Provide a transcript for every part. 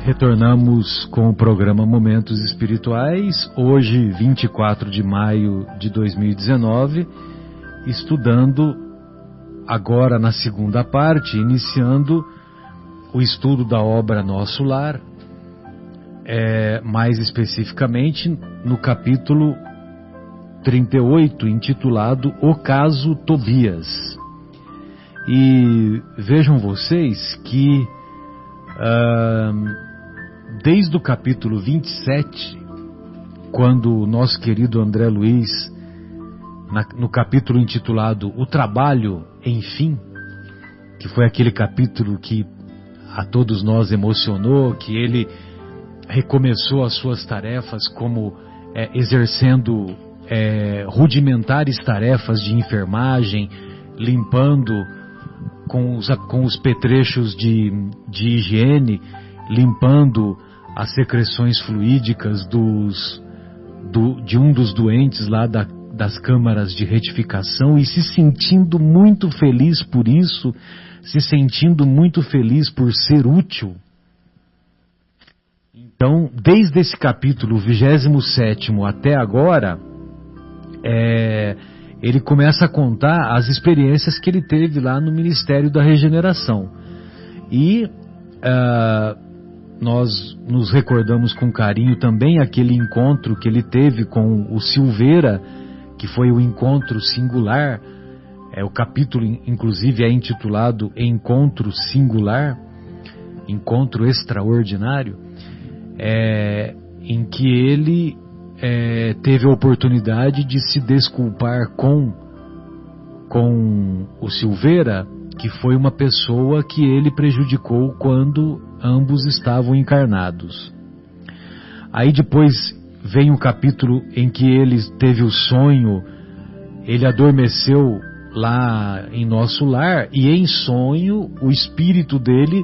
Retornamos com o programa Momentos Espirituais, hoje 24 de maio de 2019, estudando agora na segunda parte, iniciando o estudo da obra Nosso Lar, mais especificamente no capítulo 38, intitulado O Caso Tobias. E vejam vocês que desde o capítulo 27, quando o nosso querido André Luiz, no capítulo intitulado O Trabalho, Enfim, que foi aquele capítulo que a todos nós emocionou, que ele recomeçou as suas tarefas como exercendo rudimentares tarefas de enfermagem, limpando com os petrechos de higiene, limpando as secreções fluídicas de um dos doentes lá das câmaras de retificação, e se sentindo muito feliz por isso, se sentindo muito feliz por ser útil. Então, desde esse capítulo 27º até agora, ele começa a contar as experiências que ele teve lá no Ministério da Regeneração. E nós nos recordamos com carinho também aquele encontro que ele teve com o Silveira, que foi o encontro singular. O capítulo, inclusive, é intitulado Encontro Singular, Encontro Extraordinário, em que ele teve a oportunidade de se desculpar com o Silveira, que foi uma pessoa que ele prejudicou quando ambos estavam encarnados. Aí depois vem um capítulo em que ele teve o sonho, ele adormeceu lá em Nosso Lar, e em sonho o espírito dele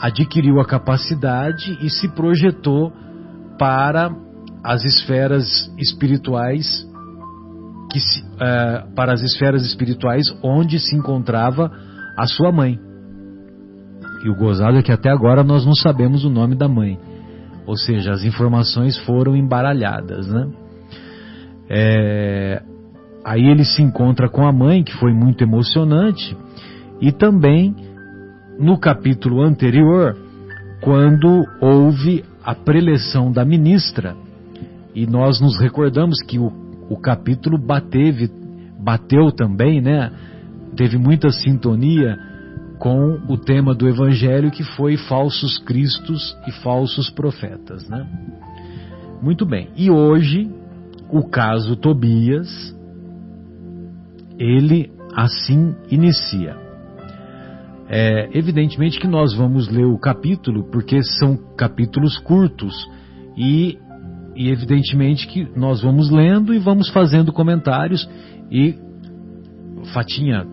adquiriu a capacidade e se projetou para as esferas espirituais, para as esferas espirituais onde se encontrava a sua mãe. E o gozado é que até agora nós não sabemos o nome da mãe, ou seja, as informações foram embaralhadas, né? Aí ele se encontra com a mãe, que foi muito emocionante, e também no capítulo anterior, quando houve a preleção da ministra, e nós nos recordamos que o capítulo bateu também, né? Teve muita sintonia com o tema do Evangelho, que foi falsos cristos e falsos profetas, né? Muito bem. E hoje, o caso Tobias, ele assim inicia. Evidentemente que nós vamos ler o capítulo, porque são capítulos curtos, e evidentemente que nós vamos lendo e vamos fazendo comentários. E Fatinha,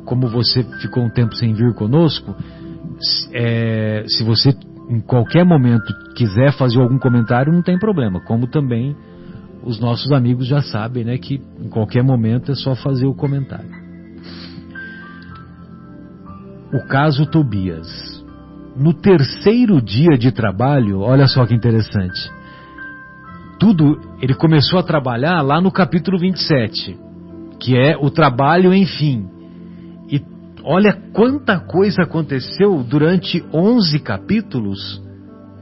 como você ficou um tempo sem vir conosco, se você em qualquer momento quiser fazer algum comentário, não tem problema, como também os nossos amigos já sabem, né, que em qualquer momento é só fazer o comentário. O caso Tobias. No terceiro dia de trabalho, olha só que interessante, ele começou a trabalhar lá no capítulo 27, que é o trabalho enfim. E olha quanta coisa aconteceu durante 11 capítulos,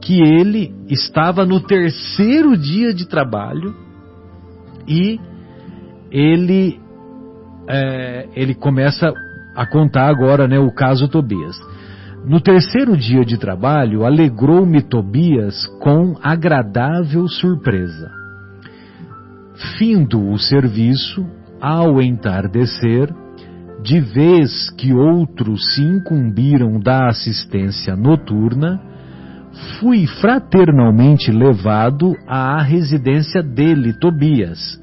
que ele estava no terceiro dia de trabalho, e ele começa a contar agora, né, o caso Tobias. No terceiro dia de trabalho, alegrou-me Tobias com agradável surpresa. Findo o serviço, ao entardecer, de vez que outros se incumbiram da assistência noturna, fui fraternalmente levado à residência dele, Tobias,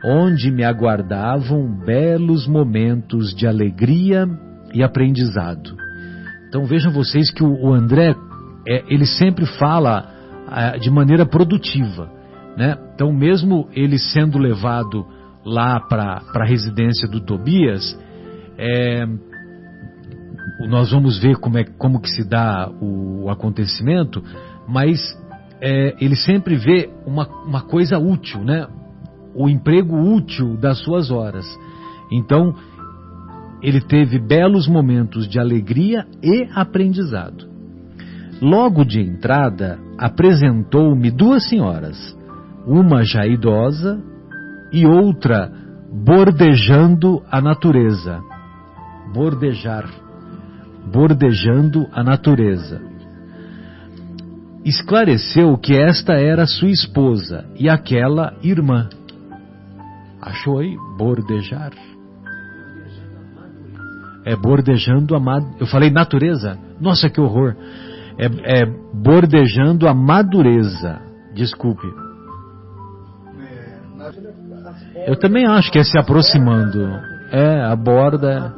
onde me aguardavam belos momentos de alegria e aprendizado. Então vejam vocês que o André, ele sempre fala de maneira produtiva, né? Então mesmo ele sendo levado lá para a residência do Tobias, nós vamos ver como que se dá o acontecimento, mas ele sempre vê uma coisa útil, né? O emprego útil das suas horas. Então, ele teve belos momentos de alegria e aprendizado. Logo de entrada, apresentou-me 2 senhoras, uma já idosa e outra bordejando a natureza. Bordejando a natureza. Esclareceu que esta era sua esposa e aquela irmã. Achou aí? Bordejar. Bordejando a... Eu falei natureza? Nossa, que horror! Bordejando a madureza. Desculpe. Eu também acho que é se aproximando. A borda...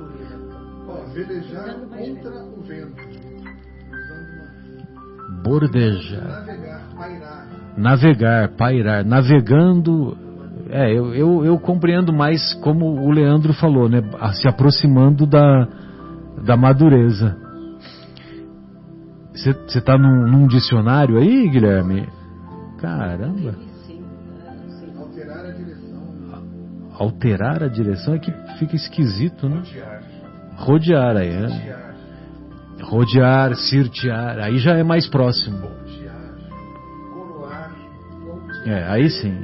Velejar contra o vento. Bordejar. Navegar, pairar. Navegando... Eu compreendo mais como o Leandro falou, né? Se aproximando da madureza. Você está num dicionário aí, Guilherme? Caramba! Alterar a direção. Alterar a direção é que fica esquisito, né? Rodear. Rodear aí, Rodear, cirtear, aí já é mais próximo. Coroar. Aí sim.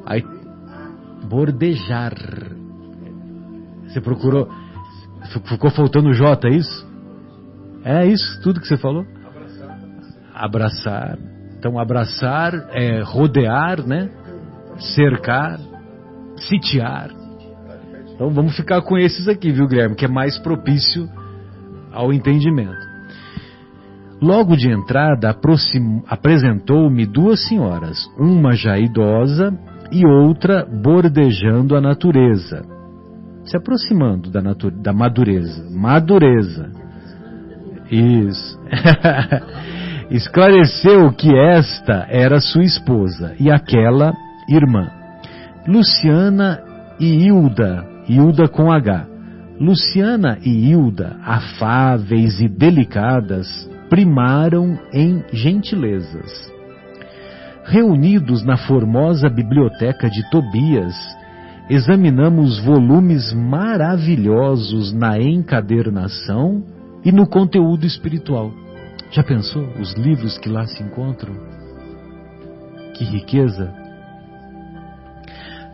Aí bordejar. Você procurou. Ficou faltando o J, é isso? É isso tudo que você falou? Abraçar. Então abraçar é rodear, né? Cercar, sitiar. Então vamos ficar com esses aqui, viu, Guilherme? Que é mais propício ao entendimento. Logo de entrada, apresentou-me 2 senhoras, uma já idosa e outra bordejando a natureza, se aproximando da madureza. Madureza. Isso. Esclareceu que esta era sua esposa e aquela irmã. Luciana e Hilda com H. Luciana e Hilda, afáveis e delicadas, primaram em gentilezas. Reunidos na formosa biblioteca de Tobias, examinamos volumes maravilhosos na encadernação e no conteúdo espiritual. Já pensou os livros que lá se encontram? Que riqueza!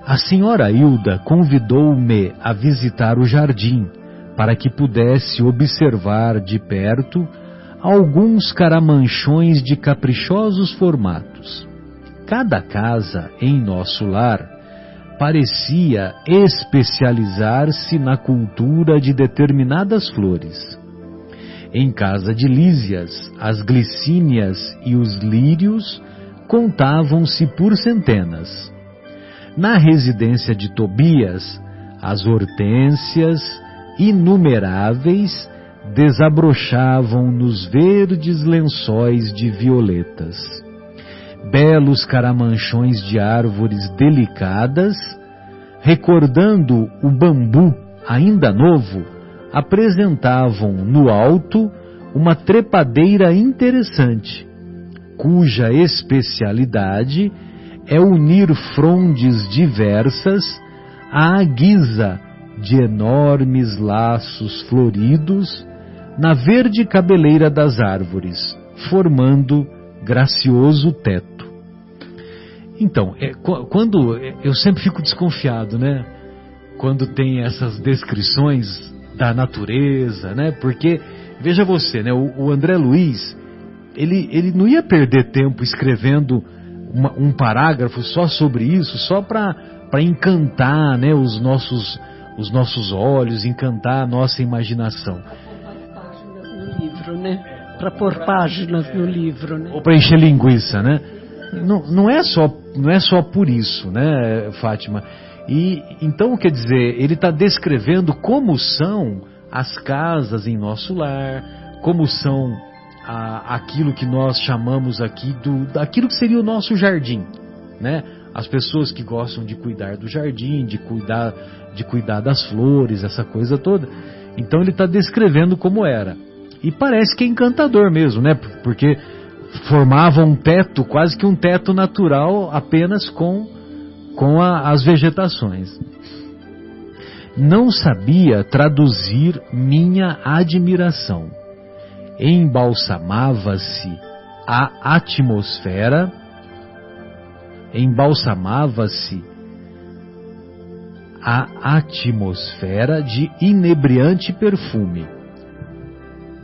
A senhora Hilda convidou-me a visitar o jardim para que pudesse observar de perto alguns caramanchões de caprichosos formatos. Cada casa em nosso lar parecia especializar-se na cultura de determinadas flores. Em casa de Lísias, as glicínias e os lírios contavam-se por centenas. Na residência de Tobias, as hortênsias inumeráveis desabrochavam nos verdes lençóis de violetas. Belos caramanchões de árvores delicadas, recordando o bambu ainda novo, apresentavam no alto uma trepadeira interessante, cuja especialidade é unir frondes diversas à guisa de enormes laços floridos na verde cabeleira das árvores, formando gracioso teto. Então, quando eu sempre fico desconfiado, né? Quando tem essas descrições da natureza, né? Porque, veja você, né? O André Luiz, ele não ia perder tempo escrevendo um parágrafo só sobre isso, só para encantar, né? os nossos olhos, encantar a nossa imaginação. Para pôr páginas no livro, né? Ou para encher linguiça, né? Não é só por isso, né, Fátima? E então, quer dizer, ele está descrevendo como são as casas em nosso lar, como são aquilo que nós chamamos aqui daquilo que seria o nosso jardim, né? As pessoas que gostam de cuidar do jardim, de cuidar das flores, essa coisa toda. Então ele está descrevendo como era. E parece que é encantador mesmo, né? Porque formava um teto, quase que um teto natural, apenas com as vegetações. Não sabia traduzir minha admiração. Embalsamava-se a atmosfera, de inebriante perfume.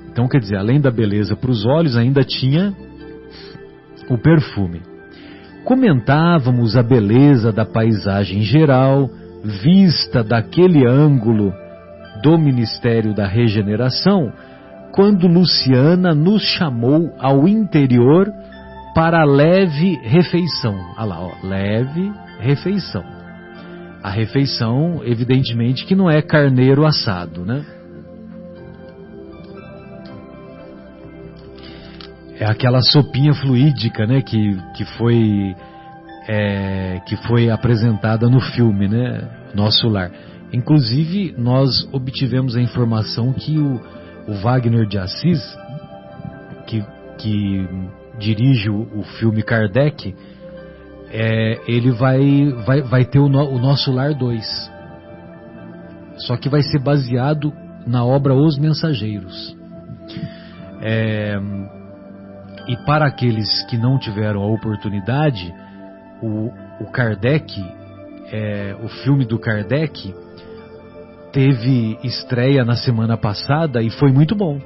Então, quer dizer, além da beleza para os olhos, ainda tinha o perfume. Comentávamos a beleza da paisagem geral, vista daquele ângulo do Ministério da Regeneração, quando Luciana nos chamou ao interior para a leve refeição. Olha lá, ó, leve refeição. A refeição, evidentemente, que não é carneiro assado, né? É aquela sopinha fluídica, né, que foi apresentada no filme, né, Nosso Lar. Inclusive, nós obtivemos a informação que o Wagner de Assis, que dirige o filme Kardec, ele vai ter o Nosso Lar 2. Só que vai ser baseado na obra Os Mensageiros. E para aqueles que não tiveram a oportunidade, o Kardec, o filme do Kardec, teve estreia na semana passada e foi muito bom.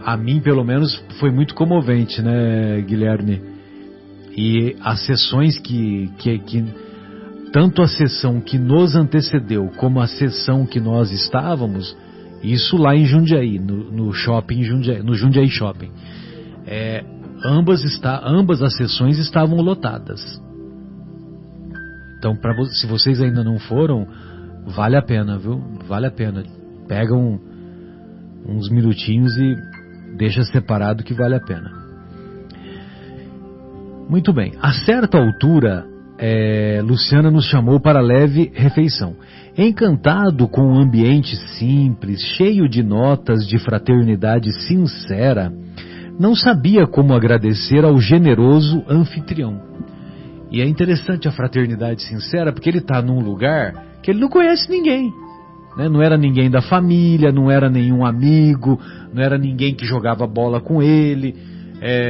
A mim, pelo menos, foi muito comovente, né, Guilherme? E as sessões que tanto a sessão que nos antecedeu como a sessão que nós estávamos, isso lá em Jundiaí, no shopping Jundiaí, no Jundiaí Shopping, ambas as sessões estavam lotadas. Então, se vocês ainda não foram, vale a pena, viu? Vale a pena. Pega uns minutinhos e deixa separado que vale a pena. Muito bem. A certa altura, Luciana nos chamou para leve refeição. Encantado com um ambiente simples, cheio de notas de fraternidade sincera, não sabia como agradecer ao generoso anfitrião. E é interessante a fraternidade sincera, porque ele está num lugar que ele não conhece ninguém, né? Não era ninguém da família, não era nenhum amigo, não era ninguém que jogava bola com ele,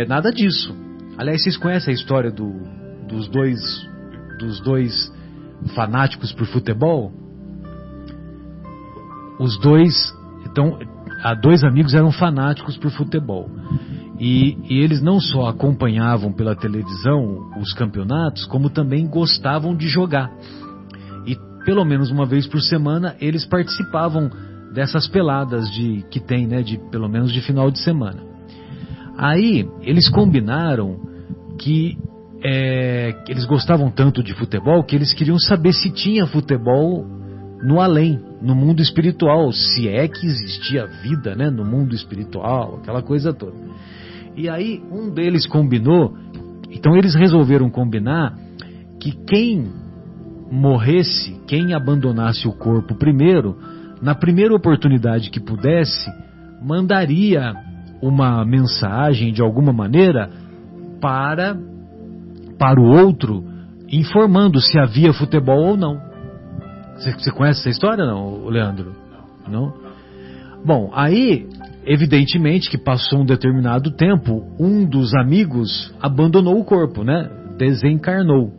nada disso. Aliás, vocês conhecem a história dos dois fanáticos por futebol? Os dois amigos eram fanáticos por futebol. E eles não só acompanhavam pela televisão os campeonatos, como também gostavam de jogar. E pelo menos uma vez por semana eles participavam dessas peladas que tem, né, pelo menos de final de semana. Aí eles combinaram que eles gostavam tanto de futebol que eles queriam saber se tinha futebol no além, no mundo espiritual, se é que existia vida, né, no mundo espiritual, aquela coisa toda. E aí um deles combinou, então eles resolveram combinar que quem morresse, quem abandonasse o corpo primeiro, na primeira oportunidade que pudesse, mandaria uma mensagem de alguma maneira para o outro, informando se havia futebol ou não. Você conhece essa história, não, Leandro? Não? Bom, aí, evidentemente que passou um determinado tempo, um dos amigos abandonou o corpo, né? Desencarnou.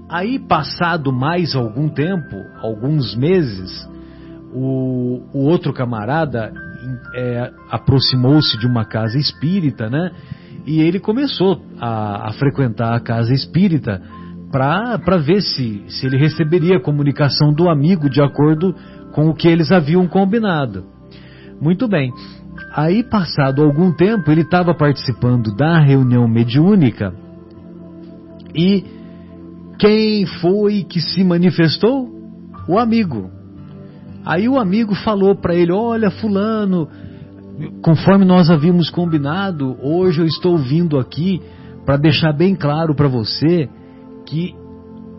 Aí, passado mais algum tempo, alguns meses, o outro camarada aproximou-se de uma casa espírita, né? E ele começou a frequentar a casa espírita para ver se ele receberia a comunicação do amigo de acordo com o que eles haviam combinado. Muito bem. Aí, passado algum tempo, ele estava participando da reunião mediúnica e quem foi que se manifestou? O amigo. Aí o amigo falou para ele: olha, fulano, conforme nós havíamos combinado, hoje eu estou vindo aqui para deixar bem claro para você que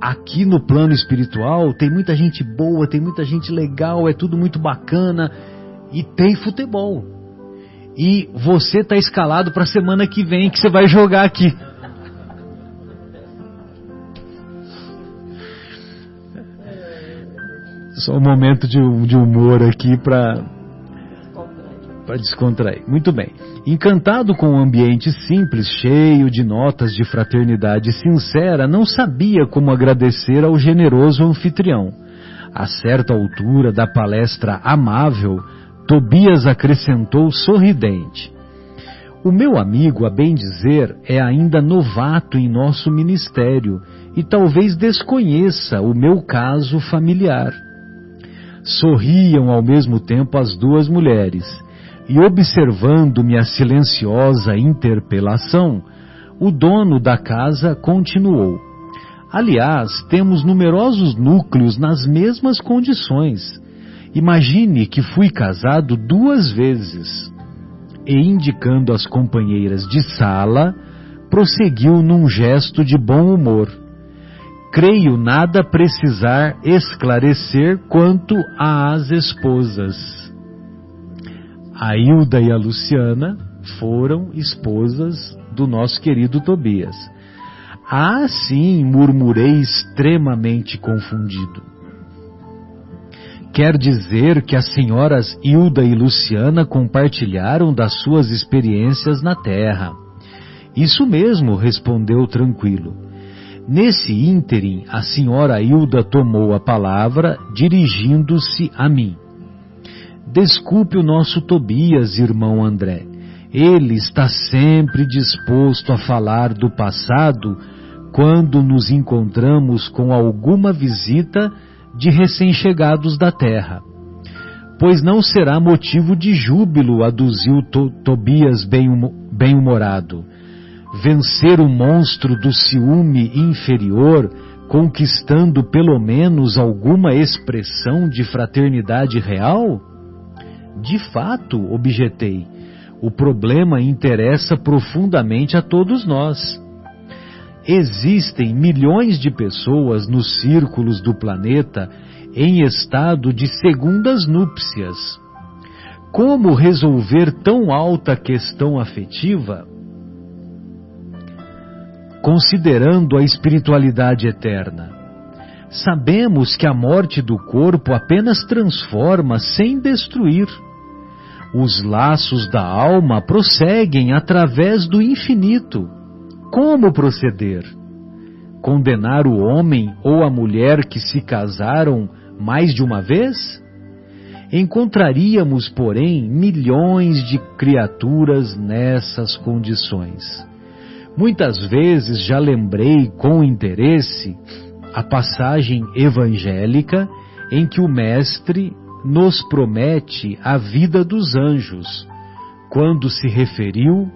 aqui no plano espiritual tem muita gente boa, tem muita gente legal, é tudo muito bacana e tem futebol. E você está escalado para a semana que vem que você vai jogar aqui. Só um momento de humor aqui para descontrair. Muito bem. Encantado com o ambiente simples, cheio de notas de fraternidade sincera, não sabia como agradecer ao generoso anfitrião. A certa altura da palestra amável, Tobias acrescentou sorridente: o meu amigo, a bem dizer, é ainda novato em nosso ministério e talvez desconheça o meu caso familiar. Sorriam ao mesmo tempo as duas mulheres, e observando-me a silenciosa interpelação, o dono da casa continuou: aliás, temos numerosos núcleos nas mesmas condições. Imagine que fui casado 2 vezes. E indicando as companheiras de sala, prosseguiu num gesto de bom humor: creio nada precisar esclarecer quanto às esposas. A Hilda e a Luciana foram esposas do nosso querido Tobias. Ah, sim, murmurei extremamente confundido. Quer dizer que as senhoras Hilda e Luciana compartilharam das suas experiências na terra. Isso mesmo, respondeu tranquilo. Nesse ínterim, a senhora Hilda tomou a palavra, dirigindo-se a mim. Desculpe o nosso Tobias, irmão André. Ele está sempre disposto a falar do passado quando nos encontramos com alguma visita de recém-chegados da terra. Pois não será motivo de júbilo, aduziu Tobias bem-humorado. Vencer o monstro do ciúme inferior, conquistando pelo menos alguma expressão de fraternidade real? De fato, objetei, o problema interessa profundamente a todos nós. Existem milhões de pessoas nos círculos do planeta em estado de segundas núpcias. Como resolver tão alta questão afetiva, considerando a espiritualidade eterna? Sabemos que a morte do corpo apenas transforma sem destruir. Os laços da alma prosseguem através do infinito. Como proceder? Condenar o homem ou a mulher que se casaram mais de uma vez? Encontraríamos, porém, milhões de criaturas nessas condições. Muitas vezes já lembrei com interesse a passagem evangélica em que o Mestre nos promete a vida dos anjos, quando se referiu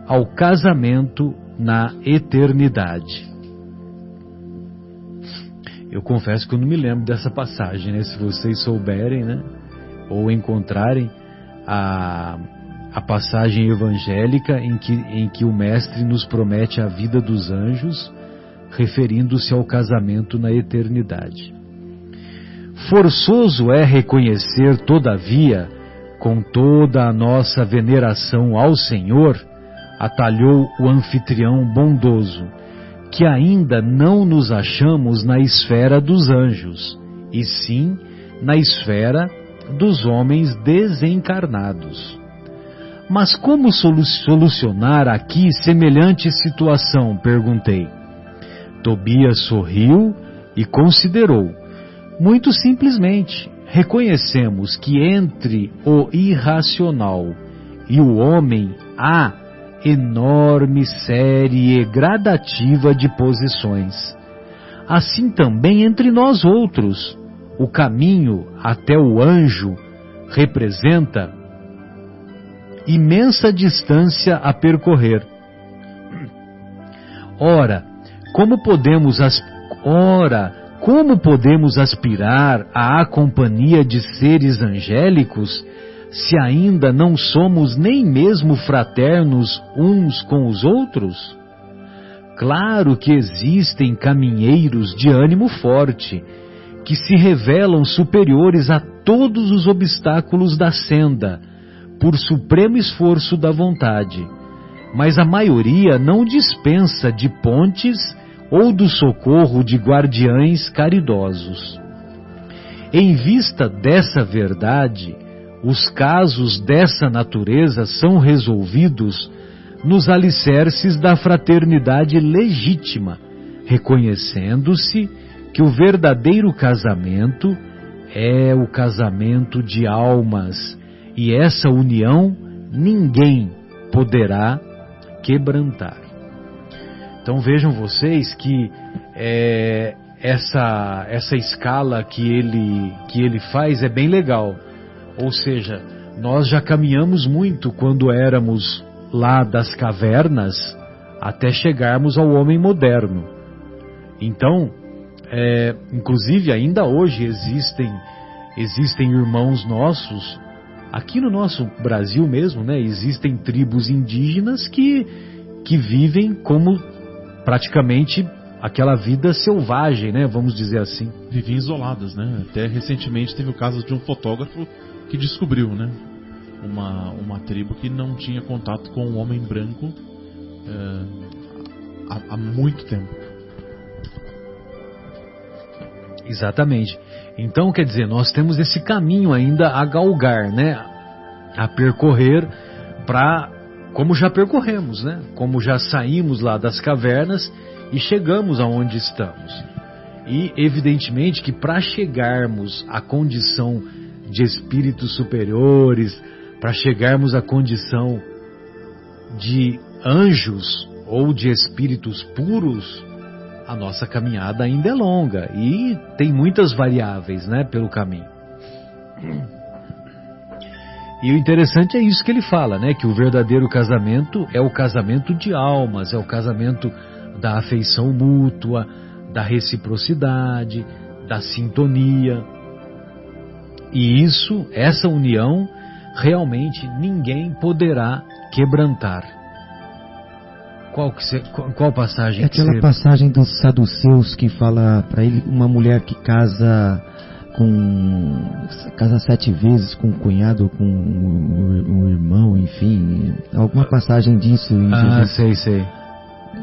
ao casamento na eternidade. Eu confesso que eu não me lembro dessa passagem, né? Se vocês souberem, né? Ou encontrarem a passagem evangélica em que o Mestre nos promete a vida dos anjos, referindo-se ao casamento na eternidade. Forçoso é reconhecer, todavia, com toda a nossa veneração ao Senhor, atalhou o anfitrião bondoso, que ainda não nos achamos na esfera dos anjos, e sim na esfera dos homens desencarnados. Mas como solucionar aqui semelhante situação? Perguntei. Tobias sorriu e considerou. Muito simplesmente, reconhecemos que entre o irracional e o homem há enorme série gradativa de posições. Assim também entre nós outros, o caminho até o anjo representa imensa distância a percorrer. Ora, como podemos aspirar à companhia de seres angélicos se ainda não somos nem mesmo fraternos uns com os outros? Claro que existem caminheiros de ânimo forte, que se revelam superiores a todos os obstáculos da senda, por supremo esforço da vontade, mas a maioria não dispensa de pontes ou do socorro de guardiães caridosos. Em vista dessa verdade, os casos dessa natureza são resolvidos nos alicerces da fraternidade legítima, reconhecendo-se que o verdadeiro casamento é o casamento de almas, e essa união ninguém poderá quebrantar. Então vejam vocês que essa escala que ele faz é bem legal. Ou seja, nós já caminhamos muito quando éramos lá das cavernas até chegarmos ao homem moderno. Então, inclusive ainda hoje existem irmãos nossos, aqui no nosso Brasil mesmo, né? Existem tribos indígenas que vivem como praticamente aquela vida selvagem, né? Vamos dizer assim. Viviam isoladas, né? Até recentemente teve o caso de um fotógrafo que descobriu, né? Uma tribo que não tinha contato com o homem branco há muito tempo. Exatamente. Então, quer dizer, nós temos esse caminho ainda a galgar, né? A percorrer como já percorremos, né? Como já saímos lá das cavernas e chegamos aonde estamos. E, evidentemente, que para chegarmos à condição de espíritos superiores, para chegarmos à condição de anjos ou de espíritos puros, a nossa caminhada ainda é longa e tem muitas variáveis, né, pelo caminho. E o interessante é isso que ele fala, né, que o verdadeiro casamento é o casamento de almas, é o casamento da afeição mútua, da reciprocidade, da sintonia. E essa união, realmente ninguém poderá quebrantar. Qual passagem? É aquela passagem dos saduceus que fala para ele uma mulher que casa 7 vezes com o cunhado, com o irmão, enfim, alguma passagem disso. Sei.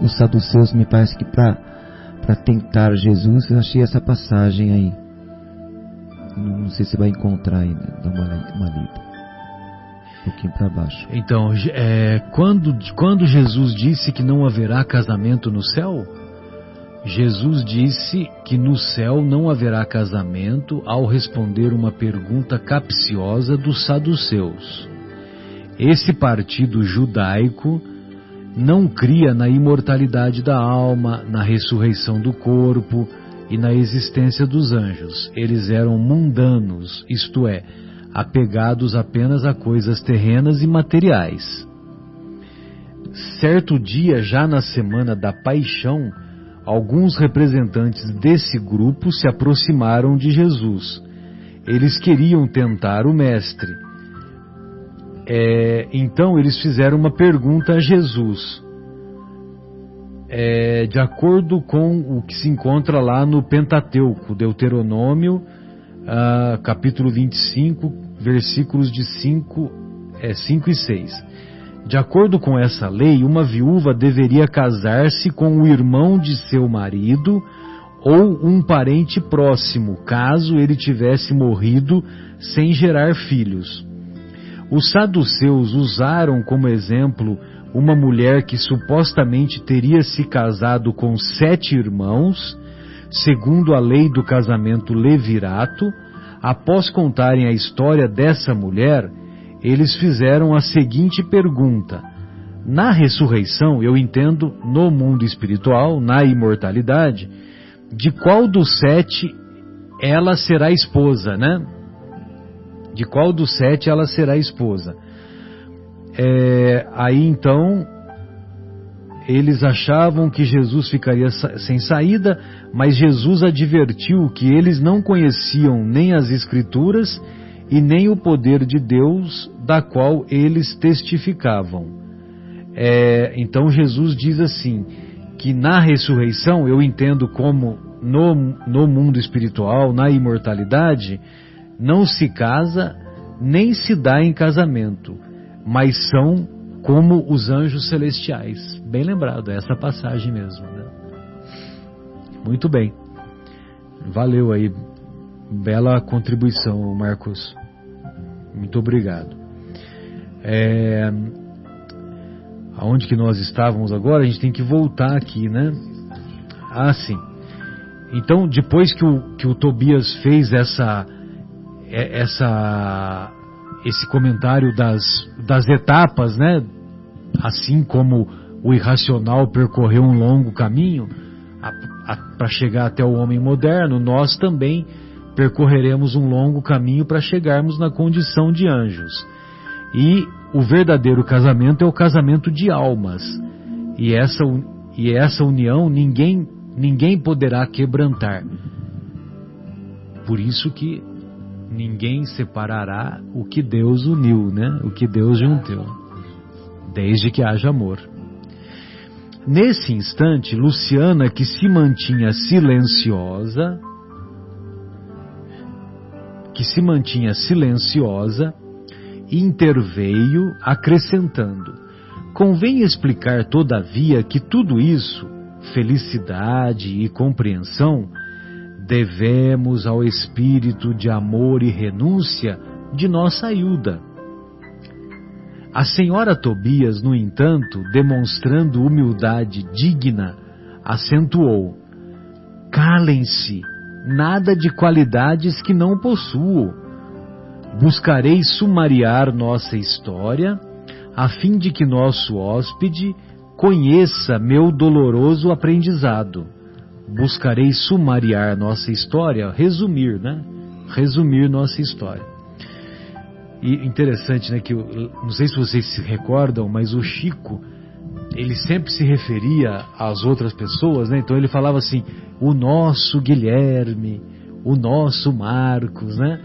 Os saduceus, me parece que para tentar Jesus, eu achei essa passagem aí. Não sei se vai encontrar ainda, dá uma lida. Um pouquinho para baixo. Então, quando Jesus disse que não haverá casamento no céu, Jesus disse que no céu não haverá casamento ao responder uma pergunta capciosa dos saduceus. Esse partido judaico não cria na imortalidade da alma, na ressurreição do corpo e na existência dos anjos. Eles eram mundanos, isto é, apegados apenas a coisas terrenas e materiais. Certo dia, já na semana da Paixão, alguns representantes desse grupo se aproximaram de Jesus. Eles queriam tentar o Mestre. Então eles fizeram uma pergunta a Jesus, de acordo com o que se encontra lá no Pentateuco, Deuteronômio, capítulo 25, versículos de 5 e 6. De acordo com essa lei, uma viúva deveria casar-se com o irmão de seu marido ou um parente próximo, caso ele tivesse morrido sem gerar filhos. Os saduceus usaram como exemplo uma mulher que supostamente teria se casado com 7 irmãos, segundo a lei do casamento levirato. Após contarem a história dessa mulher, eles fizeram a seguinte pergunta: na ressurreição, eu entendo, no mundo espiritual, na imortalidade, de qual dos 7 ela será esposa, né? De qual dos 7 ela será esposa? Aí então, eles achavam que Jesus ficaria sem saída, mas Jesus advertiu que eles não conheciam nem as Escrituras e nem o poder de Deus, da qual eles testificavam. Então Jesus diz assim, que na ressurreição, eu entendo como no mundo espiritual, na imortalidade, não se casa nem se dá em casamento, mas são como os anjos celestiais. Bem lembrado, é essa passagem mesmo, né? Muito bem. Valeu aí. Bela contribuição, Marcos. Muito obrigado. Aonde que nós estávamos agora? A gente tem que voltar aqui, né? Ah, sim. Então, depois que o Tobias fez esse comentário das etapas, né? Assim como o irracional percorreu um longo caminho para chegar até o homem moderno, nós também percorreremos um longo caminho para chegarmos na condição de anjos. E o verdadeiro casamento é o casamento de almas. E essa união ninguém poderá quebrantar. Por isso que ninguém separará o que Deus uniu, né? O que Deus juntou, desde que haja amor. Nesse instante, Luciana, que se mantinha silenciosa, interveio, acrescentando: convém explicar, todavia, que tudo isso, felicidade e compreensão, devemos ao espírito de amor e renúncia de nossa Hilda. A senhora Tobias, no entanto, demonstrando humildade digna, acentuou: calem-se, nada de qualidades que não possuo. Buscarei sumariar nossa história, a fim de que nosso hóspede conheça meu doloroso aprendizado. Buscarei sumariar nossa história, resumir, né? Resumir nossa história. E interessante, né, que não sei se vocês se recordam, mas o Chico, ele sempre se referia às outras pessoas, né? Então ele falava assim: o nosso Guilherme, o nosso Marcos, né?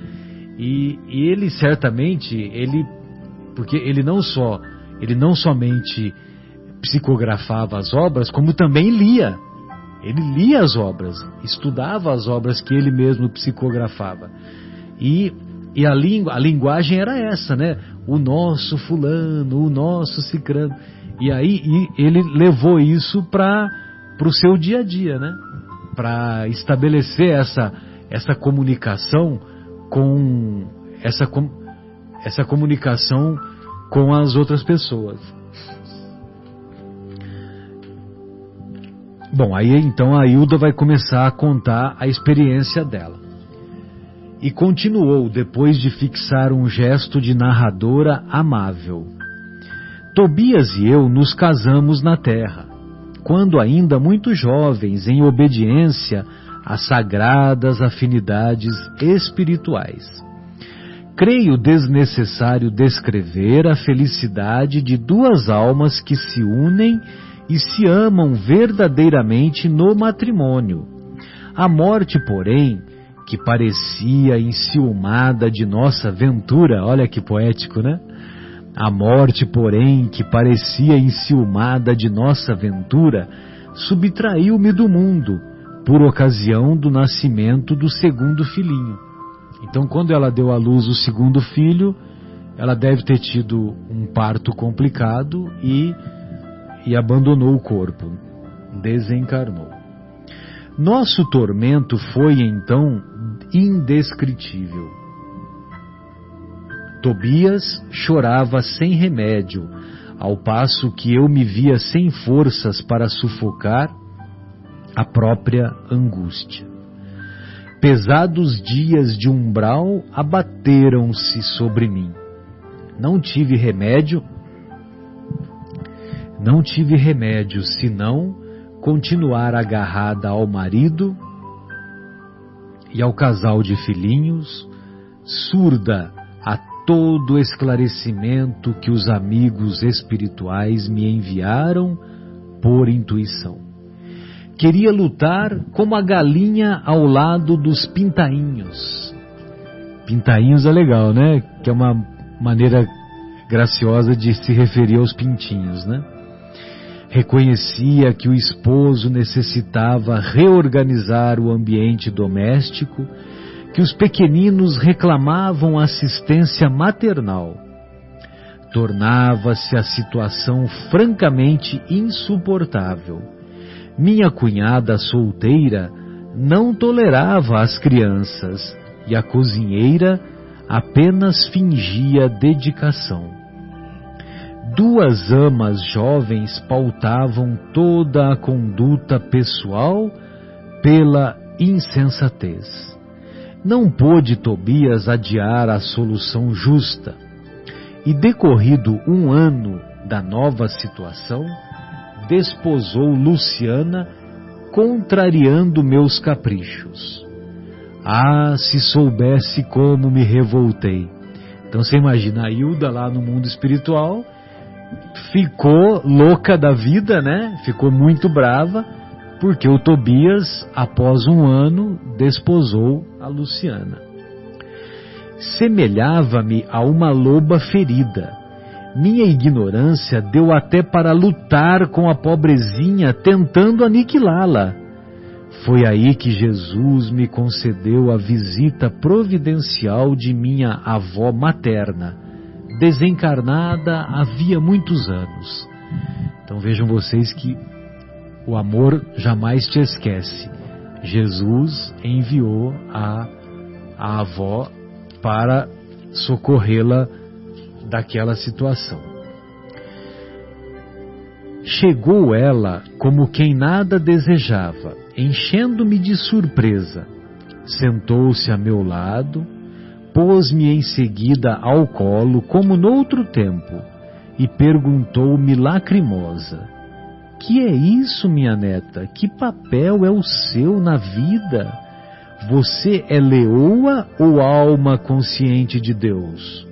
E ele certamente, porque ele não somente psicografava as obras, como também lia. Ele lia as obras, estudava as obras que ele mesmo psicografava. E a linguagem era essa, né? O nosso fulano, o nosso cicrano. E aí ele levou isso para o seu dia a dia, né? Para estabelecer essa comunicação essa comunicação com as outras pessoas. Bom, aí então a Hilda vai começar a contar a experiência dela. E continuou, depois de fixar um gesto de narradora amável: Tobias e eu nos casamos na terra, quando ainda muito jovens, em obediência às sagradas afinidades espirituais. Creio desnecessário descrever a felicidade de duas almas que se unem e se amam verdadeiramente no matrimônio. A morte, porém, que parecia enciumada de nossa ventura, olha que poético, né? A morte, porém, que parecia enciumada de nossa ventura, subtraiu-me do mundo, por ocasião do nascimento do segundo filhinho. Então, quando ela deu à luz o segundo filho, ela deve ter tido um parto complicado e abandonou o corpo, desencarnou. Nosso tormento foi então indescritível. Tobias chorava sem remédio, ao passo que eu me via sem forças para sufocar a própria angústia. Pesados dias de umbral abateram-se sobre mim. Não tive remédio senão continuar agarrada ao marido e ao casal de filhinhos, surda a todo esclarecimento que os amigos espirituais me enviaram por intuição. Queria lutar como a galinha ao lado dos pintainhos. Pintainhos é legal, né? Que é uma maneira graciosa de se referir aos pintinhos, né? Reconhecia que o esposo necessitava reorganizar o ambiente doméstico, que os pequeninos reclamavam assistência maternal. Tornava-se a situação francamente insuportável. Minha cunhada solteira não tolerava as crianças e a cozinheira apenas fingia dedicação. 2 amas jovens pautavam toda a conduta pessoal pela insensatez. Não pôde Tobias adiar a solução justa, e decorrido 1 ano da nova situação, desposou Luciana, contrariando meus caprichos. Ah, se soubesse como me revoltei! Então você imagina, a Hilda lá no mundo espiritual ficou louca da vida, né? Ficou muito brava, porque o Tobias, após 1 ano, desposou a Luciana. Semelhava-me a uma loba ferida. Minha ignorância deu até para lutar com a pobrezinha, tentando aniquilá-la. Foi aí que Jesus me concedeu a visita providencial de minha avó materna, desencarnada havia muitos anos. Então vejam vocês que o amor jamais te esquece. Jesus enviou a avó para socorrê-la daquela situação. Chegou ela como quem nada desejava, enchendo-me de surpresa. Sentou-se a meu lado, pôs-me em seguida ao colo, como noutro tempo, e perguntou-me lacrimosa: que é isso, minha neta? Que papel é o seu na vida? Você é leoa ou alma consciente de Deus?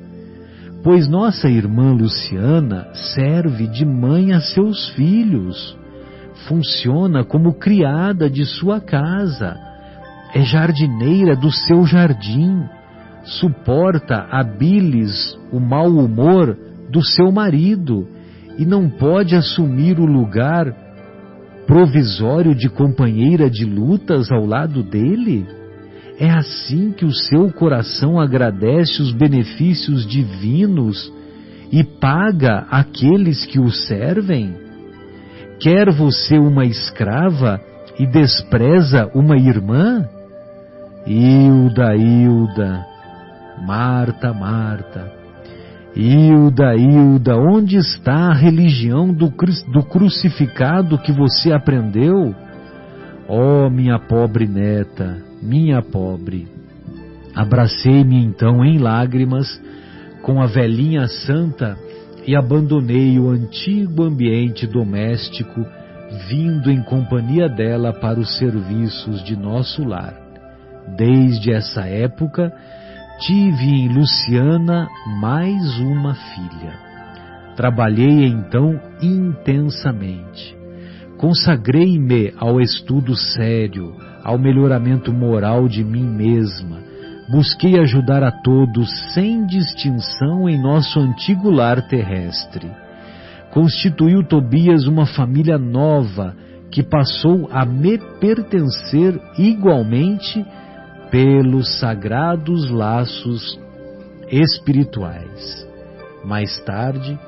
Pois nossa irmã Luciana serve de mãe a seus filhos, funciona como criada de sua casa, é jardineira do seu jardim, suporta a bilis, o mau humor do seu marido e não pode assumir o lugar provisório de companheira de lutas ao lado dele? É assim que o seu coração agradece os benefícios divinos e paga aqueles que o servem? Quer você uma escrava e despreza uma irmã? Hilda, Hilda, Marta, Marta, Hilda, Hilda, onde está a religião do crucificado que você aprendeu? Oh, minha pobre neta, minha pobre. Abracei-me então em lágrimas com a velhinha santa e abandonei o antigo ambiente doméstico, vindo em companhia dela para os serviços de nosso lar. Desde essa época, tive em Luciana mais uma filha. Trabalhei então intensamente. Consagrei-me ao estudo sério, ao melhoramento moral de mim mesma. Busquei ajudar a todos sem distinção em nosso antigo lar terrestre. Constituiu Tobias uma família nova que passou a me pertencer igualmente pelos sagrados laços espirituais. Mais tarde,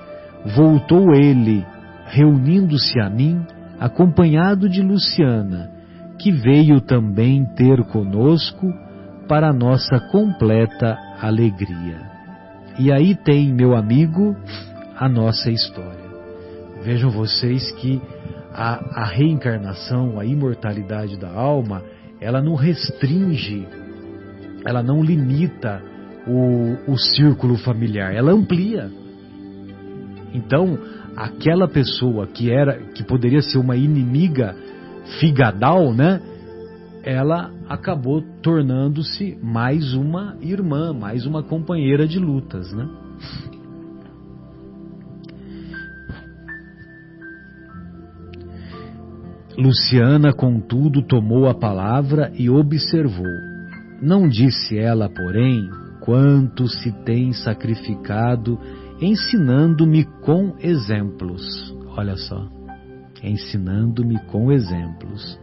voltou ele, reunindo-se a mim, acompanhado de Luciana, que veio também ter conosco para nossa completa alegria. E aí tem, meu amigo, a nossa história. Vejam vocês que a reencarnação, a imortalidade da alma, ela não restringe, ela não limita o círculo familiar, ela amplia. Então, aquela pessoa que poderia ser uma inimiga figadal, né? Ela acabou tornando-se mais uma irmã, mais uma companheira de lutas, né? Luciana, contudo, tomou a palavra e observou. Não disse ela, porém, quanto se tem sacrificado ensinando-me com exemplos. Olha só. ensinando-me com exemplos.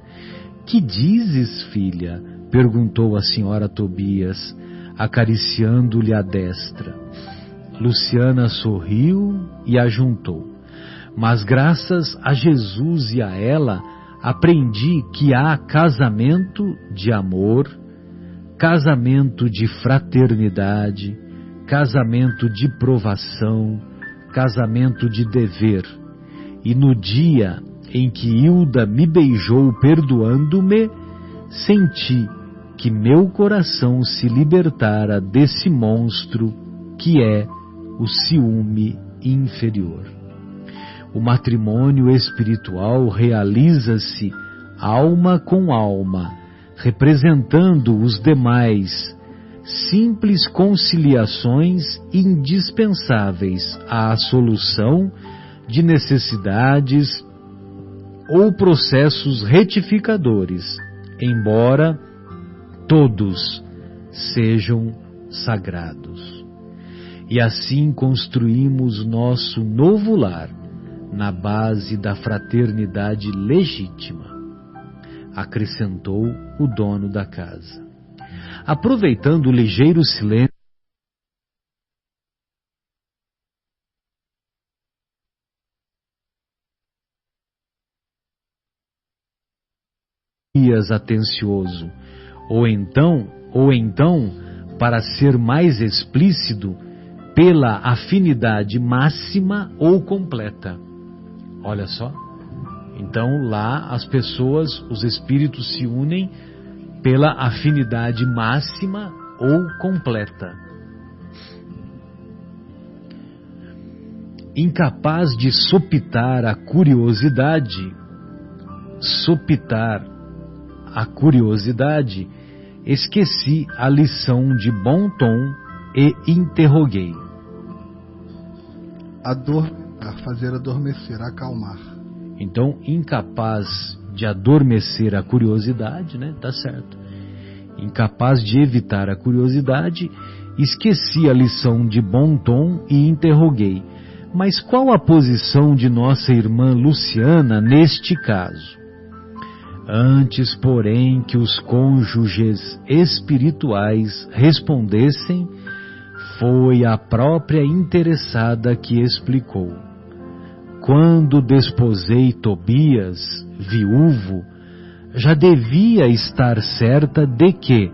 Que dizes, filha? Perguntou a senhora Tobias, acariciando-lhe a destra. Luciana sorriu e ajuntou. Mas graças a Jesus e a ela, aprendi que há casamento de amor, casamento de fraternidade, casamento de provação, casamento de dever. E no dia em que Hilda me beijou perdoando-me, senti que meu coração se libertara desse monstro que é o ciúme inferior. O matrimônio espiritual realiza-se alma com alma, representando os demais, simples conciliações indispensáveis à solução de necessidades ou processos retificadores, embora todos sejam sagrados. E assim construímos nosso novo lar na base da fraternidade legítima, acrescentou o dono da casa. Aproveitando o ligeiro silêncio atencioso, ou então, para ser mais explícito, pela afinidade máxima ou completa. Olha só. Então lá as pessoas, os espíritos se unem pela afinidade máxima ou completa. Incapaz de sopitar a curiosidade, esqueci a lição de bom tom e interroguei. Fazer adormecer, acalmar. Então, incapaz de adormecer a curiosidade, né? Tá certo. Incapaz de evitar a curiosidade, esqueci a lição de bom tom e interroguei. Mas qual a posição de nossa irmã Luciana neste caso? Antes, porém, que os cônjuges espirituais respondessem, foi a própria interessada que explicou. Quando desposei Tobias, viúvo, já devia estar certa de que,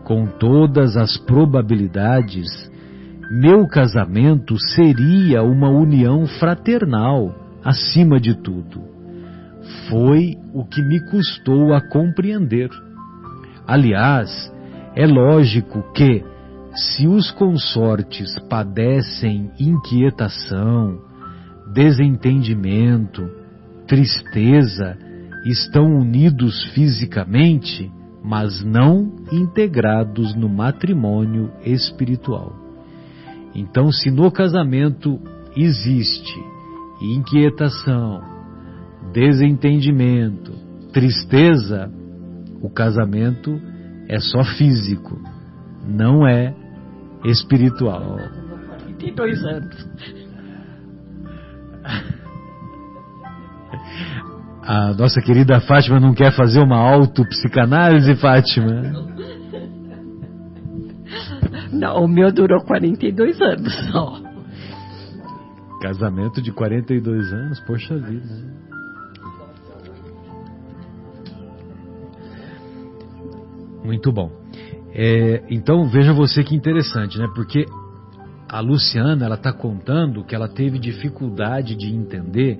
com todas as probabilidades, meu casamento seria uma união fraternal, acima de tudo. Foi o que me custou a compreender. Aliás, é lógico que, se os consortes padecem inquietação, desentendimento, tristeza, estão unidos fisicamente, mas não integrados no matrimônio espiritual. Então, se no casamento existe inquietação, desentendimento, tristeza, o casamento é só físico, não é espiritual. 42 anos. A nossa querida Fátima não quer fazer uma autopsicanálise, Fátima? Não, o meu durou 42 anos só. Casamento de 42 anos, poxa vida. Muito bom. Então veja você que interessante, né? Porque a Luciana, ela está contando que ela teve dificuldade de entender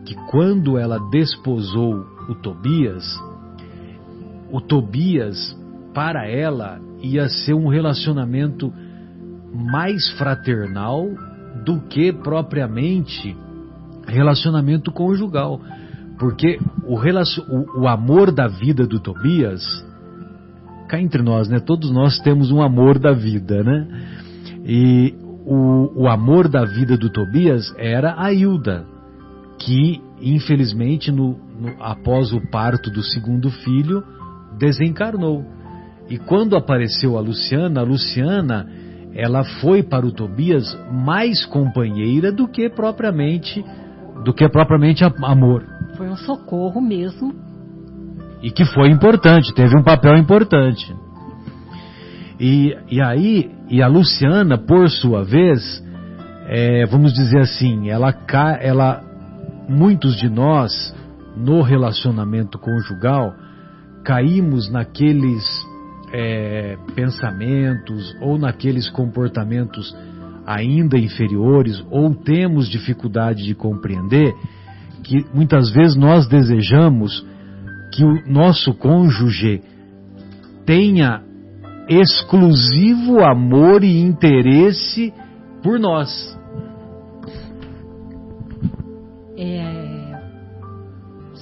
que quando ela desposou o Tobias, para ela, ia ser um relacionamento mais fraternal do que propriamente relacionamento conjugal. Porque o amor da vida do Tobias, cá entre nós, né? Todos nós temos um amor da vida, né? E o amor da vida do Tobias era a Hilda, que infelizmente após o parto do segundo filho desencarnou. E quando apareceu a Luciana, ela foi para o Tobias mais companheira do que propriamente amor. Foi um socorro mesmo. E que foi importante, teve um papel importante. E a Luciana, por sua vez, vamos dizer assim, muitos de nós, no relacionamento conjugal, caímos naqueles pensamentos ou naqueles comportamentos ainda inferiores, ou temos dificuldade de compreender, que muitas vezes nós desejamos que o nosso cônjuge tenha exclusivo amor e interesse por nós.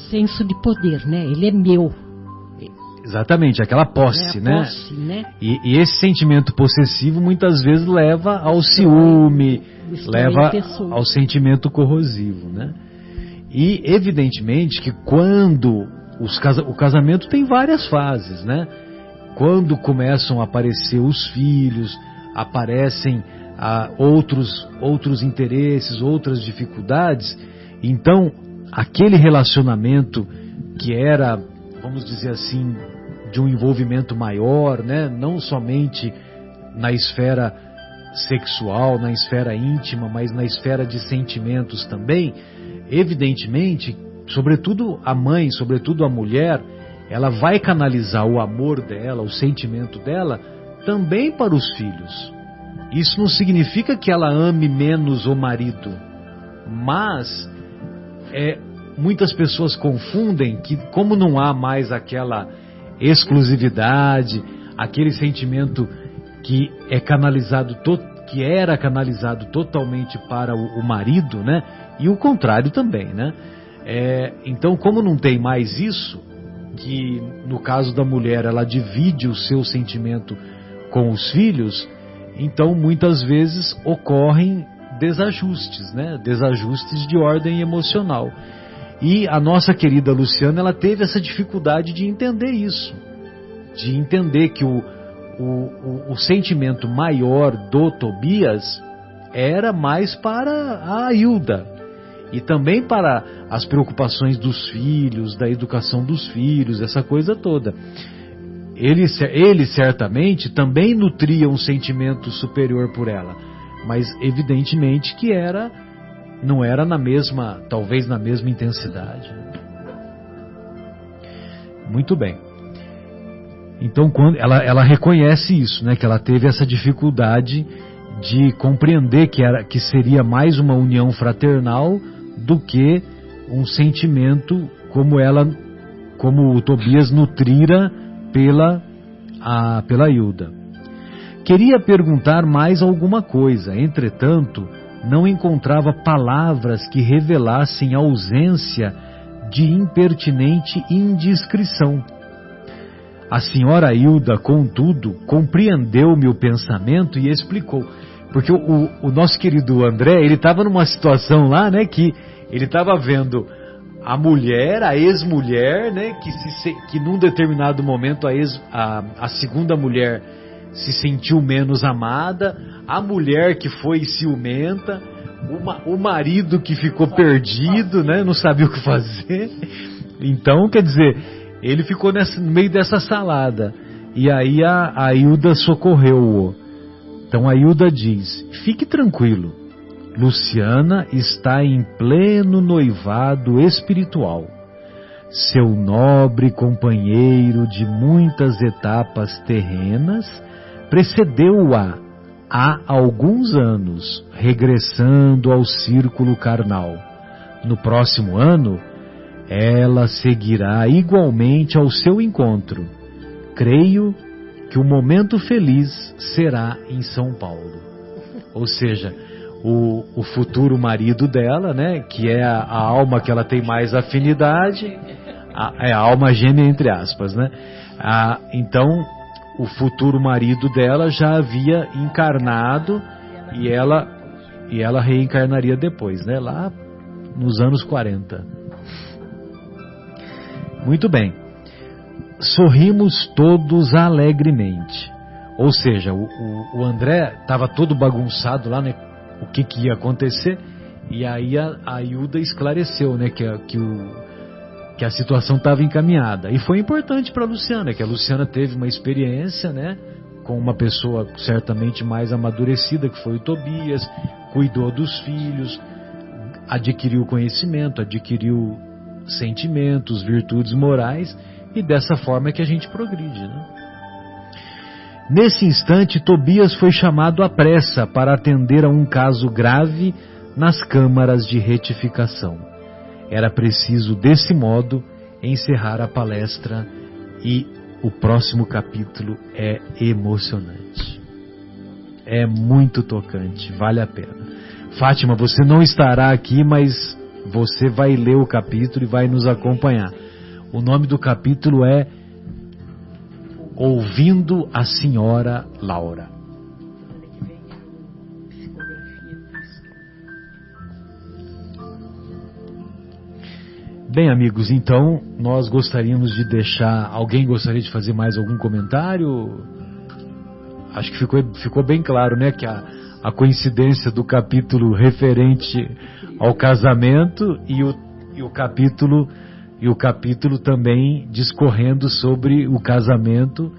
Senso de poder, né? Ele é meu. Exatamente, aquela posse, né? Posse, né? E esse sentimento possessivo muitas vezes leva ao ciúme, leva ao sentimento corrosivo, né? E evidentemente que quando o casamento tem várias fases, né? Quando começam a aparecer os filhos, aparecem outros interesses, outras dificuldades, então aquele relacionamento que era, vamos dizer assim, de um envolvimento maior, né? Não somente na esfera sexual, na esfera íntima, mas na esfera de sentimentos também, evidentemente, sobretudo a mãe, sobretudo a mulher, ela vai canalizar o amor dela, o sentimento dela, também para os filhos. Isso não significa que ela ame menos o marido, mas muitas pessoas confundem que, como não há mais aquela exclusividade, aquele sentimento que era canalizado totalmente para o marido, né? E o contrário também, né? Então, como não tem mais isso, que no caso da mulher ela divide o seu sentimento com os filhos, então muitas vezes ocorrem desajustes, né? Desajustes de ordem emocional. E a nossa querida Luciana, ela teve essa dificuldade de entender isso, de entender que o sentimento maior do Tobias era mais para a Ailda, e também para as preocupações dos filhos, da educação dos filhos, essa coisa toda. Ele certamente também nutria um sentimento superior por ela, mas evidentemente que não era talvez na mesma intensidade. Muito bem. Então, quando ela reconhece isso, né, que ela teve essa dificuldade de compreender que seria mais uma união fraternal do que um sentimento como o Tobias nutrira pela Hilda. Queria perguntar mais alguma coisa, entretanto, não encontrava palavras que revelassem ausência de impertinente indiscrição. A senhora Hilda, contudo, compreendeu meu pensamento e explicou. Porque o nosso querido André, ele estava numa situação lá, né, que ele estava vendo a mulher, a ex-mulher, né, que num determinado momento a segunda mulher se sentiu menos amada, a mulher que foi ciumenta, o marido que ficou perdido, né, não sabia o que fazer. Então, quer dizer, ele ficou no meio dessa salada. E aí a Hilda socorreu-o. Então a Hilda diz: fique tranquilo, Luciana está em pleno noivado espiritual. Seu nobre companheiro de muitas etapas terrenas precedeu-a há alguns anos, regressando ao círculo carnal. No próximo ano, ela seguirá igualmente ao seu encontro. Creio que o momento feliz será em São Paulo. Ou seja, o futuro marido dela, né, que é a alma que ela tem mais afinidade, é a alma gêmea entre aspas, né? Então, o futuro marido dela já havia encarnado e ela reencarnaria depois, né? Lá nos anos 40. Muito bem. Sorrimos todos alegremente. Ou seja, o André estava todo bagunçado lá, né? O que ia acontecer? E aí a Hilda esclareceu, né? Que que a situação estava encaminhada. E foi importante para a Luciana, que a Luciana teve uma experiência, né, com uma pessoa certamente mais amadurecida, que foi o Tobias, cuidou dos filhos, adquiriu conhecimento, adquiriu sentimentos, virtudes morais, e dessa forma é que a gente progride, né? Nesse instante, Tobias foi chamado à pressa para atender a um caso grave nas câmaras de retificação. Era preciso, desse modo, encerrar a palestra, e o próximo capítulo é emocionante. É muito tocante, vale a pena. Fátima, você não estará aqui, mas você vai ler o capítulo e vai nos acompanhar. O nome do capítulo é Ouvindo a Senhora Laura. Bem, amigos, então nós gostaríamos de deixar... Alguém gostaria de fazer mais algum comentário? Acho que ficou bem claro, né, que a coincidência do capítulo referente ao casamento e o capítulo também discorrendo sobre o casamento,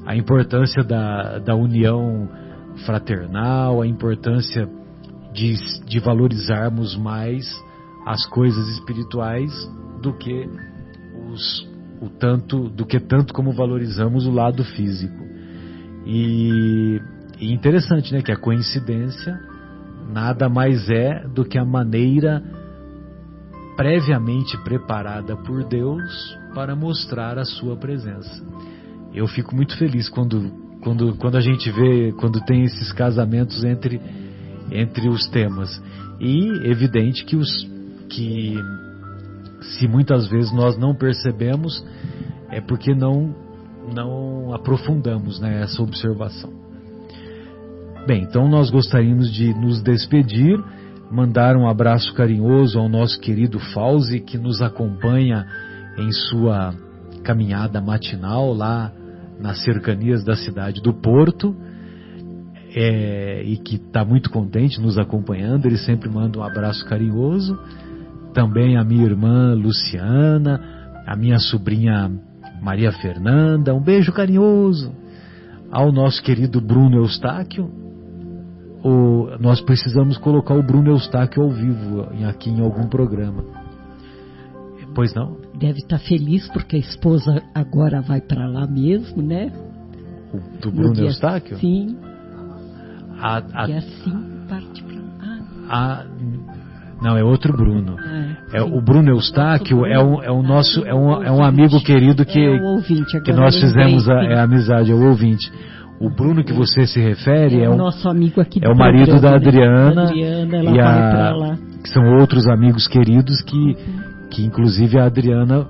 a importância da união fraternal, a importância de valorizarmos mais as coisas espirituais do que tanto como valorizamos o lado físico. E interessante, né, que a coincidência nada mais é do que a maneira previamente preparada por Deus para mostrar a sua presença. Eu fico muito feliz quando a gente vê, quando tem esses casamentos entre os temas. E evidente que se muitas vezes nós não percebemos, é porque não aprofundamos, né, essa observação. Bem, então nós gostaríamos de nos despedir, mandar um abraço carinhoso ao nosso querido Fauzi, que nos acompanha em sua caminhada matinal lá nas cercanias da cidade do Porto, e que está muito contente nos acompanhando. Ele sempre manda um abraço carinhoso. Também a minha irmã Luciana, a minha sobrinha Maria Fernanda, um beijo carinhoso. Ao nosso querido Bruno Eustáquio. Nós precisamos colocar o Bruno Eustáquio ao vivo aqui em algum programa. Pois não? Deve estar feliz porque a esposa agora vai para lá mesmo, né? Do Bruno Eustáquio? Sim. E assim parte para lá. Não, é outro Bruno. O Bruno Eustáquio é um amigo querido que nós fizemos a amizade, é o ouvinte. O Bruno que você se refere é o nosso amigo aqui do marido da Adriana, ela vai pra lá. Que são outros amigos queridos que inclusive a Adriana,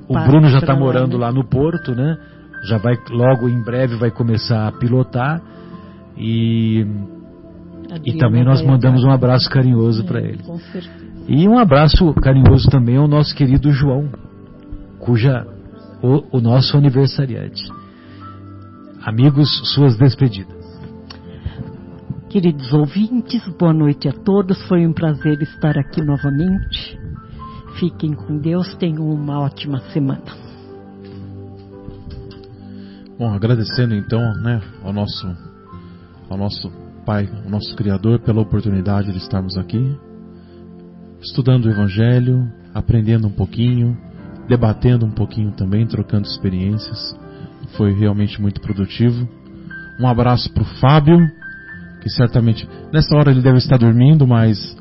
o Bruno já está morando lá no Porto, né? Já vai, logo em breve vai começar a pilotar, e também nós mandamos um abraço carinhoso para ele. E um abraço carinhoso também ao nosso querido João, o nosso aniversariante. Amigos, suas despedidas. Queridos ouvintes, boa noite a todos. Foi um prazer estar aqui novamente. Fiquem com Deus, tenham uma ótima semana. Bom, agradecendo então, né, ao nosso Pai, ao nosso Criador, pela oportunidade de estarmos aqui, estudando o Evangelho, aprendendo um pouquinho, debatendo um pouquinho também, trocando experiências. Foi realmente muito produtivo. Um abraço para o Fábio, que certamente nessa hora ele deve estar dormindo, mas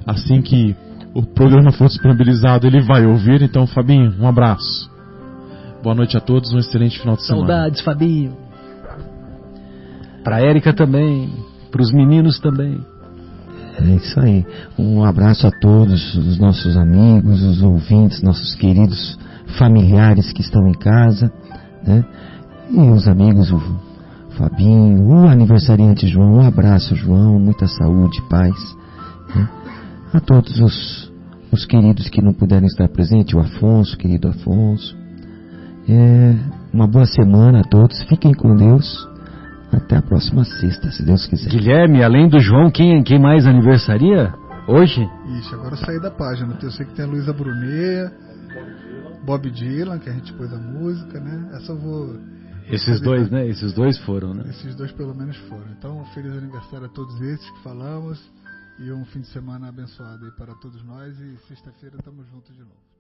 assim que o programa for disponibilizado ele vai ouvir. Então, Fabinho, um abraço. Boa noite a todos, um excelente final de semana. Saudades, Fabinho. Para a Érica também, para os meninos também. É isso aí. Um abraço a todos os nossos amigos, os ouvintes, nossos queridos familiares que estão em casa, né? E os amigos, o Fabinho, o aniversariante João. Um abraço, João, muita saúde, paz, né? A todos os queridos que não puderam estar presentes, o Afonso, querido Afonso. Uma boa semana a todos, fiquem com Deus. Até a próxima sexta, se Deus quiser. Guilherme, além do João, quem mais aniversaria hoje? Ixi, agora eu saí da página. Eu sei que tem a Luísa Brunet, Bob Dylan, que a gente pôs a música, né? Essa eu vou... Esses dois, né? Esses dois foram, né? Esses dois pelo menos foram. Então, feliz aniversário a todos esses que falamos e um fim de semana abençoado aí para todos nós, e sexta-feira estamos juntos de novo.